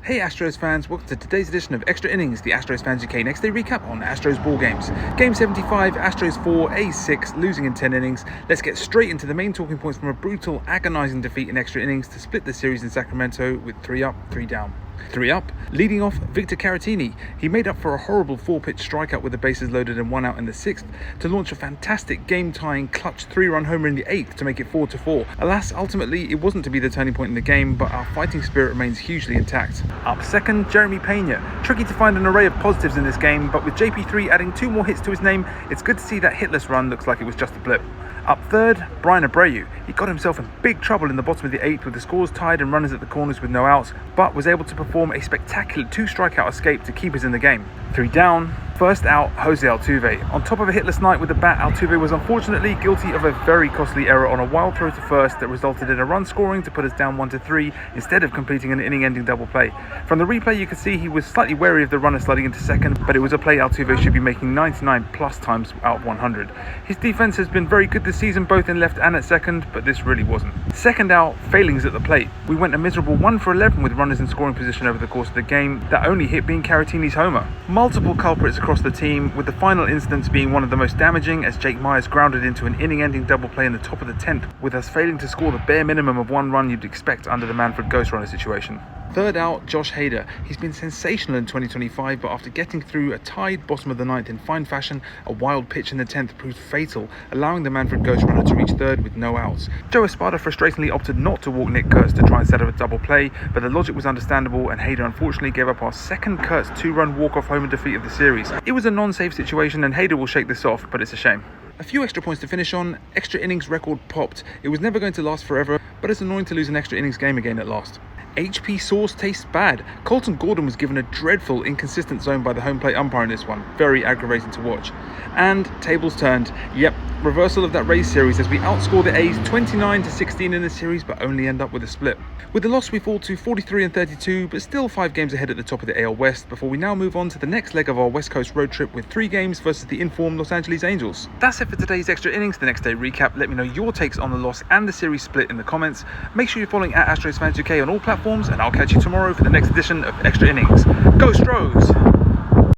Hey Astros fans, welcome to today's edition of Extra Innings, the Astros Fans UK next day recap on Astros ball games. Game 75, Astros 4, A's 6, losing in 10 innings. Let's get straight into the main talking points from a brutal, agonising defeat in extra innings to split the series in Sacramento with 3 up, 3 down. 3 up, leading off Victor Caratini. He made up for a horrible 4-pitch strikeout with the bases loaded and 1 out in the 6th to launch a fantastic game-tying clutch 3-run homer in the 8th to make it 4-4. Alas, ultimately it wasn't to be the turning point in the game, but our fighting spirit remains hugely intact. Up second, Jeremy Pena. Tricky to find an array of positives in this game, but with JP3 adding 2 more hits to his name, it's good to see that hitless run looks like it was just a blip. Up third, Brian Abreu. He got himself in big trouble in the bottom of the 8th with the scores tied and runners at the corners with no outs, but was able to perform a spectacular 2-strikeout escape to keep us in the game. 3 down, first out, Jose Altuve. On top of a hitless night with the bat, Altuve was unfortunately guilty of a very costly error on a wild throw to first that resulted in a run scoring to put us down 1-3 instead of completing an inning-ending double play. From the replay you could see he was slightly wary of the runner sliding into second, but it was a play Altuve should be making 99 plus times out of 100. His defense has been very good this season, both in left and at second, but this really wasn't. Second out, failings at the plate. We went a miserable 1 for 11 with runners in scoring position over the course of the game, that only hit being Caratini's homer. Multiple culprits across the team, with the final instance being one of the most damaging as Jake Myers grounded into an inning-ending double play in the top of the 10th, with us failing to score the bare minimum of 1 run you'd expect under the Manfred Ghost Runner situation. Third out, Josh Hader. He's been sensational in 2025, but after getting through a tied bottom of the 9th in fine fashion, a wild pitch in the 10th proved fatal, allowing the Manfred Ghost Runner to reach third with no outs. Joe Espada frustratingly opted not to walk Nick Kurtz to try and set up a double play, but the logic was understandable, and Hader unfortunately gave up our second Kurtz 2-run walk-off homer defeat of the series. It was a non-save situation, and Hader will shake this off, but it's a shame. A few extra points to finish on. Extra innings record popped. It was never going to last forever, but it's annoying to lose an extra innings game again at last. HP sauce tastes bad. Colton Gordon was given a dreadful, inconsistent zone by the home plate umpire in this one. Very aggravating to watch. And tables turned. Yep, reversal of that Rays series as we outscore the A's 29-16 in the series, but only end up with a split. With the loss, we fall to 43-32, but still 5 games ahead at the top of the AL West before we now move on to the next leg of our West Coast road trip with 3 games versus the informed Los Angeles Angels. That's it for today's Extra Innings, the next day recap. Let me know your takes on the loss and the series split in the comments. Make sure you're following at AstrosFansUK on all platforms, and I'll catch you tomorrow for the next edition of Extra Innings. Go Stros!